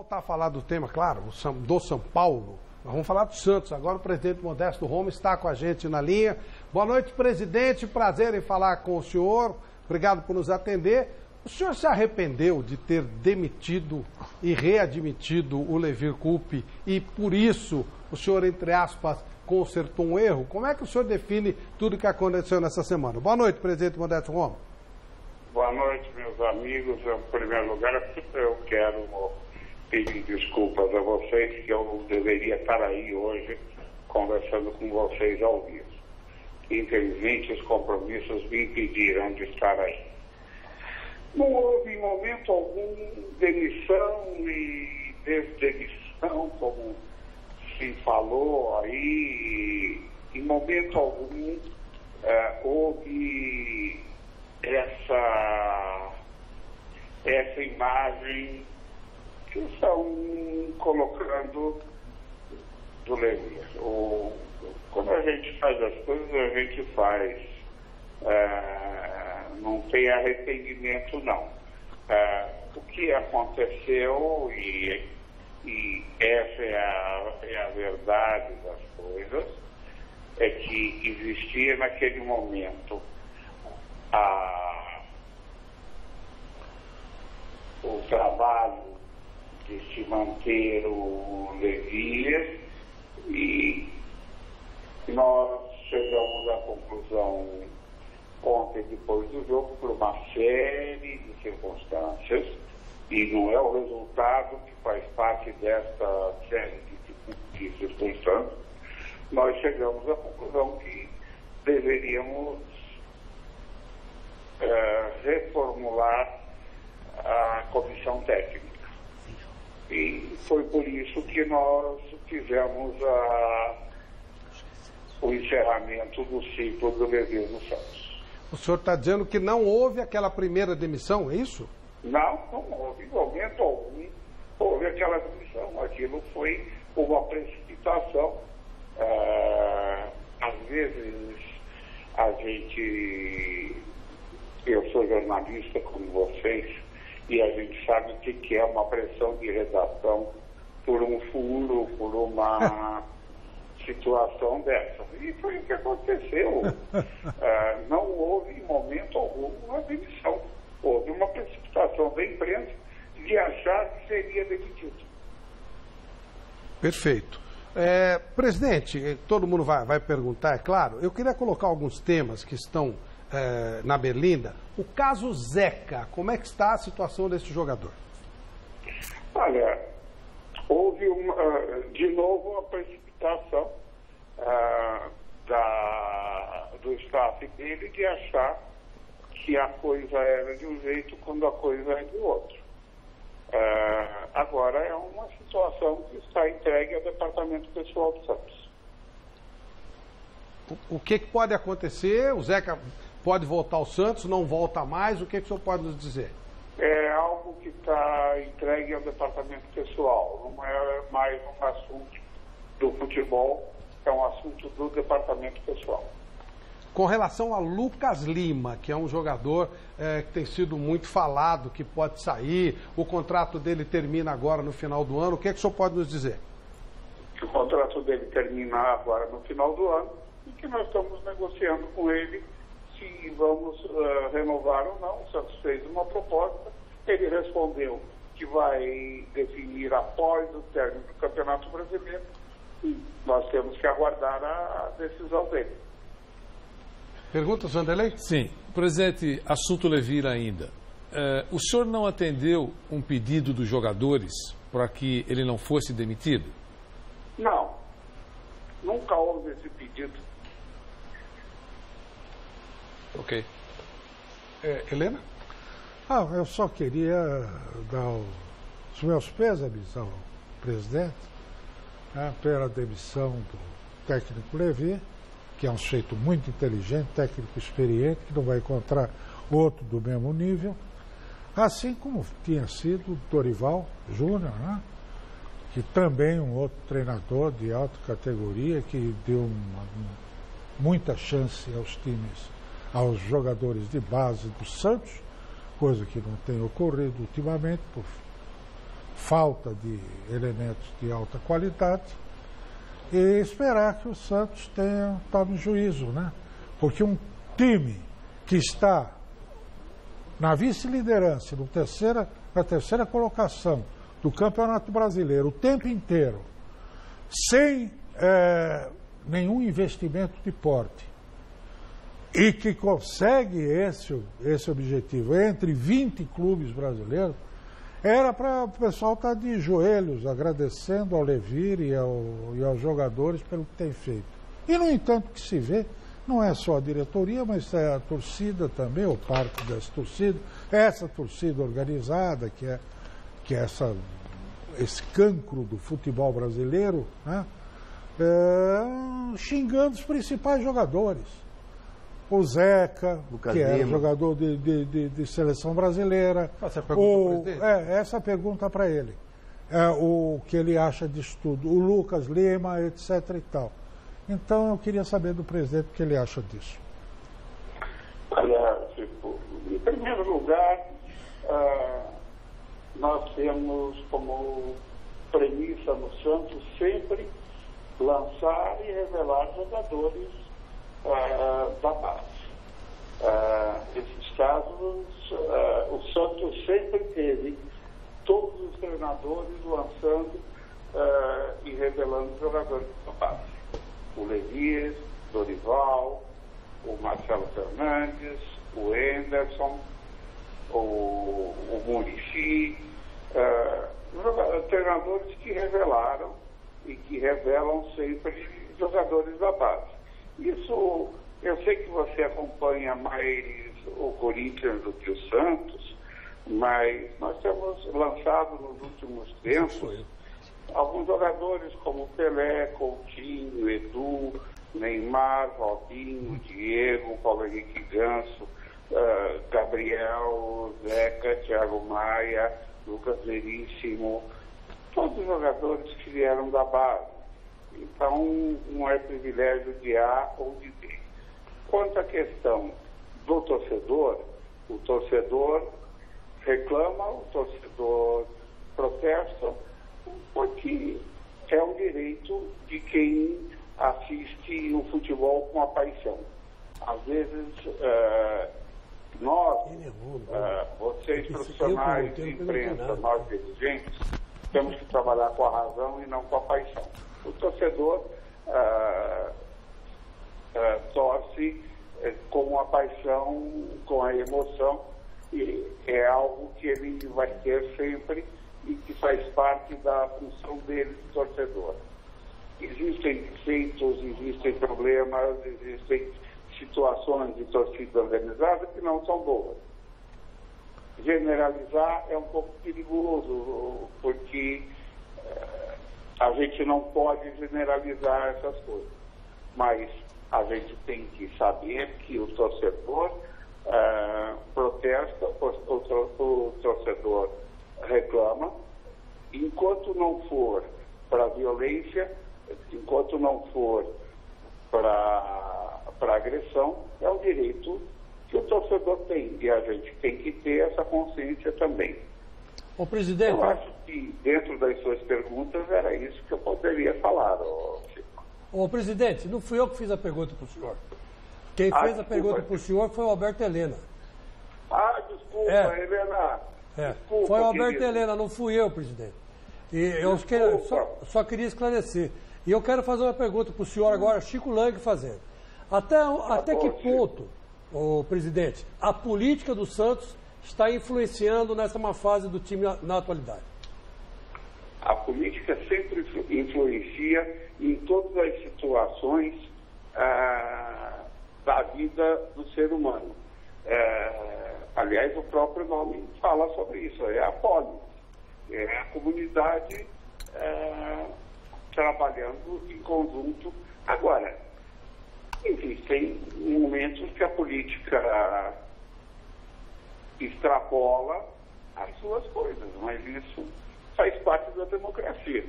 voltar a falar do tema, claro, do São Paulo. Nós vamos falar do Santos. Agora o presidente Modesto Roma está com a gente na linha. Boa noite, presidente. Prazer em falar com o senhor. Obrigado por nos atender. O senhor se arrependeu de ter demitido e readmitido o Levir Coupe e, por isso, o senhor, entre aspas, consertou um erro? Como é que o senhor define tudo o que aconteceu nessa semana? Boa noite, presidente Modesto Roma. Boa noite, meus amigos. Em primeiro lugar, eu quero pedir desculpas a vocês, que eu deveria estar aí hoje conversando com vocês ao vivo. Infelizmente, os compromissos me impediram de estar aí. Não houve em momento algum demissão e desdemissão, como se falou aí. Em momento algum houve essa imagem que estão colocando do Levir. Quando a gente faz as coisas, a gente faz. Não tem arrependimento, não. O que aconteceu, e essa é a verdade das coisas, é que existia naquele momento o trabalho de se manter o Levir, e nós chegamos à conclusão ontem, depois do jogo, por uma série de circunstâncias, e não é o resultado que faz parte desta série de circunstâncias, nós chegamos à conclusão que deveríamos reformular a comissão técnica. E foi por isso que nós fizemos o encerramento do ciclo do Levir no Santos. O senhor está dizendo que não houve aquela primeira demissão, é isso? Não houve. Em momento algum houve aquela demissão. Aquilo foi uma precipitação. Às vezes eu sou jornalista como vocês, e a gente sabe o que é uma pressão de redação por um furo, por uma situação dessa. E foi o que aconteceu. Não houve em momento algum uma demissão. Houve uma precipitação da imprensa de achar que seria demitido. Perfeito. Presidente, todo mundo vai perguntar, é claro. Eu queria colocar alguns temas que estão na berlinda. O caso Zeca, como é que está a situação desse jogador? Olha, houve de novo uma precipitação do staff dele de achar que a coisa era de um jeito quando a coisa é de outro. Agora é uma situação que está entregue ao departamento pessoal do Santos. O que pode acontecer? O Zeca pode voltar ao Santos, não volta mais? O que o senhor pode nos dizer? É algo que está entregue ao departamento pessoal. Não é mais um assunto do futebol, é um assunto do departamento pessoal. Com relação a Lucas Lima, que é um jogador que tem sido muito falado, que pode sair, o contrato dele termina agora no final do ano, o que o senhor pode nos dizer? O contrato dele termina agora no final do ano e que nós estamos negociando com ele se vamos renovar ou não. O Santos fez uma proposta, ele respondeu que vai definir após o término do Campeonato Brasileiro e nós temos que aguardar a decisão dele. Pergunta, Vanderlei? Sim. Presidente, assunto Levir ainda. O senhor não atendeu um pedido dos jogadores para que ele não fosse demitido? Não. Nunca houve esse pedido. Ok. Helena? Eu só queria dar os meus pêsames ao presidente pela demissão do técnico Levir, que é um sujeito muito inteligente, técnico experiente, que não vai encontrar outro do mesmo nível, assim como tinha sido o Dorival Júnior, que também um outro treinador de alta categoria, que deu muita chance aos times, aos jogadores de base do Santos, coisa que não tem ocorrido ultimamente, falta de elementos de alta qualidade, e esperar que o Santos tome juízo, né? Porque um time que está na vice-liderança, na terceira colocação do Campeonato Brasileiro o tempo inteiro, sem nenhum investimento de porte, e que consegue esse objetivo entre 20 clubes brasileiros, era para o pessoal estar de joelhos agradecendo ao Levir e aos jogadores pelo que tem feito. E, no entanto, o que se vê não é só a diretoria, mas é a torcida também, ou parte dessa torcida, essa torcida organizada, que é esse cancro do futebol brasileiro, né? Xingando os principais jogadores. O Zeca, Lucas que era jogador de seleção brasileira. Essa pergunta para ele. O que ele acha disso tudo. O Lucas Lima, etc. e tal. Então eu queria saber do presidente o que ele acha disso. Olha, em primeiro lugar, nós temos como premissa no Santos sempre lançar e revelar jogadores da base. Esses casos, o Santos sempre teve todos os treinadores lançando e revelando jogadores da base. O Levir, Dorival, o Marcelo Fernandes, o Henderson, o Muricy, treinadores que revelaram e que revelam sempre jogadores da base. Isso, eu sei que você acompanha mais o Corinthians do que o Santos, mas nós temos lançado nos últimos tempos alguns jogadores como Pelé, Coutinho, Edu, Neymar, Robinho, Diego, Paulo Henrique Ganso, Gabriel, Zeca, Thiago Maia, Lucas Veríssimo, todos os jogadores que vieram da base. Então, não é privilégio de A ou de B. Quanto à questão do torcedor, o torcedor reclama, o torcedor protesta, porque é um direito de quem assiste o futebol com a paixão. Às vezes, nós, vocês profissionais de imprensa, nós dirigentes, temos que trabalhar com a razão e não com a paixão. O torcedor torce com a paixão, com a emoção, e é algo que ele vai ter sempre e que faz parte da função dele de torcedor. Existem defeitos, existem problemas, existem situações de torcida organizada que não são boas. Generalizar é um pouco perigoso, porque a gente não pode generalizar essas coisas, mas a gente tem que saber que o torcedor protesta, o torcedor reclama, enquanto não for para violência, enquanto não for para agressão, é um direito que o torcedor tem, e a gente tem que ter essa consciência também. Ô, presidente, eu acho que dentro das suas perguntas era isso que eu poderia falar, Chico. Ô, presidente, não fui eu que fiz a pergunta para o senhor. Quem fez a pergunta para o senhor foi o Alberto Helena. Desculpa, Helena. Desculpa, foi o Alberto Helena, não fui eu, presidente. E eu só queria esclarecer. E eu quero fazer uma pergunta para o senhor agora, Chico Lang fazendo. Até que ponto, ô, presidente, a política do Santos está influenciando nessa má fase do time na atualidade? A política sempre influencia em todas as situações da vida do ser humano. Aliás, o próprio nome fala sobre isso, é a polis. É a comunidade trabalhando em conjunto. Agora, existem momentos que a política extrapola as suas coisas, mas isso faz parte da democracia.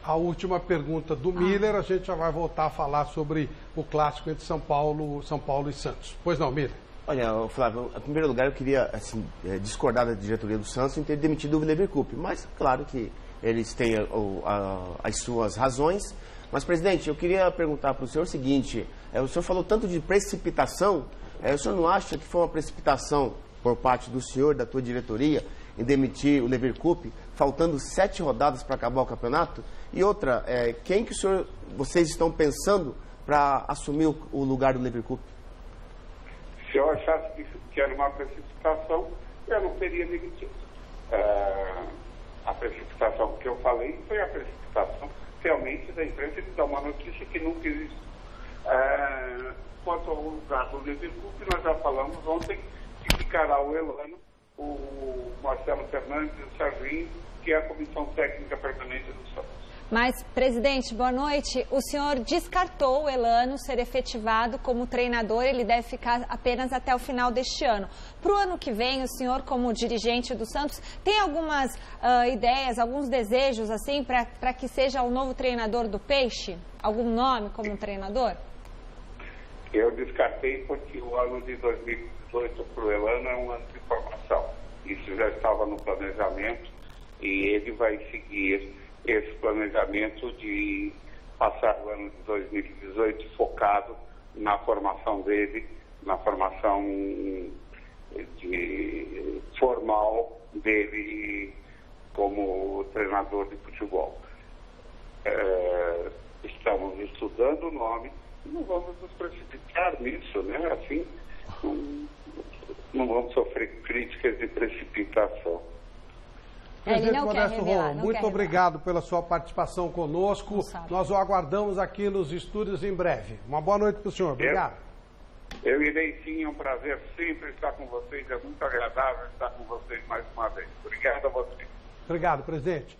A última pergunta do Miller, a gente já vai voltar a falar sobre o clássico entre São Paulo e Santos. Pois não, Miller? Olha, Flávio, em primeiro lugar eu queria assim, discordar da diretoria do Santos em ter demitido o Leverkusen, mas claro que eles têm as suas razões. Mas, presidente, eu queria perguntar para o senhor o seguinte, o senhor falou tanto de precipitação, o senhor não acha que foi uma precipitação por parte do senhor, da tua diretoria, em demitir o Leverkusen, faltando 7 rodadas para acabar o campeonato? E outra, quem que vocês estão pensando para assumir o lugar do Leverkusen? Se eu achasse que era uma precipitação, eu não teria demitido. A precipitação que eu falei foi a precipitação realmente da imprensa de dar uma notícia que nunca existe. Quanto ao lugar do Leverkusen, nós já falamos ontem que ficará o Elano, o Marcelo Fernandes e o Serginho, que é a comissão técnica permanente do Santos. Mas, presidente, boa noite. O senhor descartou o Elano ser efetivado como treinador, ele deve ficar apenas até o final deste ano. Para o ano que vem, o senhor, como dirigente do Santos, tem algumas ideias, alguns desejos, assim, para que seja o novo treinador do Peixe? Algum nome como treinador? Eu descartei porque o ano de 2018 para o Elano é um ano de formação. Isso já estava no planejamento e ele vai seguir esse planejamento de passar o ano de 2018 focado na formação dele, na formação formal dele como treinador de futebol. Estamos estudando o nome, não vamos nos precipitar nisso, né? Assim, não vamos sofrer críticas de precipitação. Presidente Modesto Roma, muito obrigado pela sua participação conosco. Nós o aguardamos aqui nos estúdios em breve. Uma boa noite para o senhor. Obrigado. Eu irei sim, é um prazer sempre estar com vocês. É muito agradável estar com vocês mais uma vez. Obrigado a vocês. Obrigado, presidente.